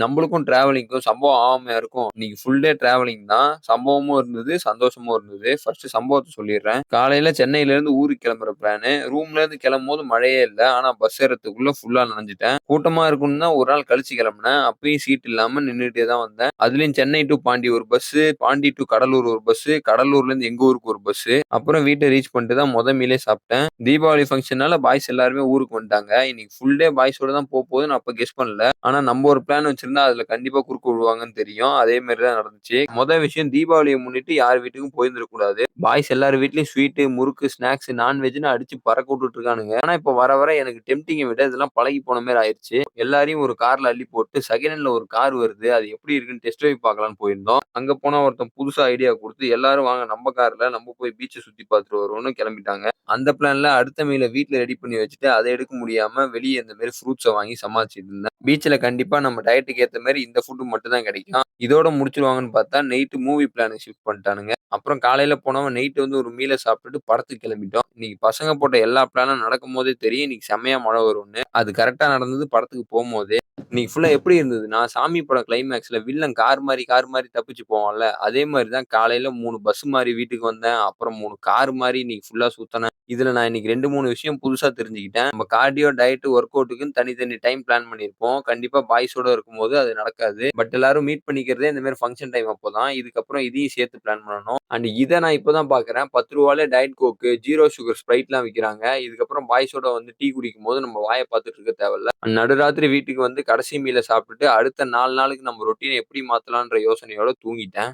நம்மளுக்கும் டிராவலிங்க்கும் சம்பவம் ஆகாமயா இருக்கும். இன்னைக்கு ஃபுல் டே டிராவலிங் தான். சம்பவமும் இருந்தது, சந்தோஷமும் இருந்தது. ஃபர்ஸ்ட் சம்பவத்த சொல்லிர்றேன். காலையில சென்னையிலேருந்து ஊருக்கு கிளம்புற பிளானு. ரூம்லேருந்து கிளம்பும்போது மழையே இல்ல. ஆனா பஸ் ஏறதுக்குள்ள ஃபுல்லா நனஞ்சுட்டேன். கூட்டமா இருக்கும்னு தான் ஒரு நாள் கழிச்சு கிளம்புனேன். அப்பயும் சீட் இல்லாம நின்னுட்டே தான் வந்தேன். அதுலயும் சென்னை டூ பாண்டி ஒரு பஸ்ஸு, பாண்டி டூ கடலூர் ஒரு பஸ்ஸு, கடலூர்லேருந்து எங்க ஊருக்கு ஒரு பஸ்ஸு. அப்புறம் வீட்ட ரீச் பண்ணிட்டு தான் மீலே சாப்பிட்டேன். தீபாவளி ஃபங்ஷன்னால பாய்ஸ் எல்லாருமே ஊருக்கு வந்துட்டாங்க. இன்னைக்கு ஃபுல் டே பாய்ஸோட தான் போகுதுன்னு அப்ப கெஸ் பண்ணல. ஆனா நம்ம ஒரு பிளான் வச்சிருந்தா அதுல கண்டிப்பா குறுக்க விடுவாங்கன்னு தெரியும். அதே மாரி தான் நடந்துச்சு. விஷயம் தீபாவளிய முன்னிட்டு யார் வீட்டுக்கும் போயிருந்திரக்கூடாது. பாய்ஸ் எல்லார் வீட்லயும் ஸ்வீட்டு, முறுக்கு, ஸ்நாக்ஸ், நான்வெஜ்ன்னு அடிச்சு பறக்க விட்டுட்டு இருக்கானுங்க. ஆனா இப்ப வர வர எனக்கு டெம்ப்டிங்க விட இதெல்லாம் பழகி போன மாரி ஆயிருச்சு. எல்லாரையும் ஒரு கார்ல அள்ளி போட்டு செகண்ட் ஹேண்ட்ல ஒரு கார் வருது. அது எப்படி இருக்குன்னு டெஸ்ட் டிரைவ் பார்க்கலான்னு போயிருந்தோம். அங்க போனா ஒருத்தன் புதுசா ஐடியா குடுத்து எல்லாரும் வாங்க நம்ம கார்ல நம்ம போய் பீச்ச சுத்தி பார்த்துட்டு வருவோம்னு கிளம்பிட்டாங்க. அந்த பிளான்ல அடுத்த மீல வீட்ல ரெடி பண்ணி வச்சுட்டு, அத எடுக்க முடியாம வெளிய இந்த மாரி ஃப்ரூட்ஸ வாங்கி சமாளிச்சுட்டு இருந்தேன். பீச்ல கண்டிப்பா நம்ம டயட்டுக்கு ஏத்த மாரி இந்த ஃபுட் மட்டும் தான் கிடைக்கும். இதோட முடிச்சுருவாங்கன்னு பார்த்தா, நைட் மூவி பிளானுக்கு ஷிஃப்ட் பண்ணிட்டானுங்க. அப்புறம் காலையில போனவன் நைட் வந்து ஒரு மீல சாப்பிட்டுட்டு படத்துக்கு கிளம்பிட்டோம். இன்னைக்கு பசங்க போட்ட எல்லா பிளானும் நடக்கும்போதே தெரியும். இன்னைக்கு செம்மையா மழை வரும்னு. அது கரெக்ட்டா நடந்தது படத்துக்கு போம்போதே. இன்னைக்கு ஃபுல்லா எப்படி இருந்ததுன்னா, சாமி படம் கிளைமாக்ஸ்ல வில்லன் கார் மாரி தப்பிச்சு போவான்ல, அதே மாரி தான் காலையில 3 பஸ் மாறி வீட்டுக்கு வந்தேன். அப்புறம் 3 கார் மாறி இன்னைக்கு ஃபுல்லா சுத்துனேன். இதுல நான் இன்னைக்கு 2, 3 விஷயம் புதுசா தெரிஞ்சுக்கிட்டேன். நம்ம கார்டியோ, டயட், ஒர்க் அவுட்டுக்குன்னு தனித்தனி டைம் பிளான் பண்ணியிருப்போம். கண்டிப்பா பாய்ஸோட இருக்கும்போது அது நடக்காது. பட் எல்லாரும் மீட் பண்ணிக்கிறதே இந்த மாரி ஃபங்ஷன் டைம் அப்பதான். இதுக்கப்புறம் இதையும் சேர்த்து பிளான் பண்ணணும். அண்ட் இத நான் இப்ப தான் பார்க்குறேன். ரூ. 10 டயட் கோக்கு, 0 சுகர் ஸ்ப்ரைட்லாம் விக்கிறாங்க. இதுக்கப்புறம் பாய்ஸோட வந்து டீ குடிக்கும்போது நம்ம வாய பார்த்துட்டு இருக்க தேவையில்ல. நடுராத்திரி வீட்டுக்கு வந்து கடைசி மீல சாப்பிட்டுட்டு அடுத்த 4 நாளுக்கு நம்ம ரொட்டீன எப்படி மாத்தலான்ற யோசனையோட தூங்கிட்டேன்.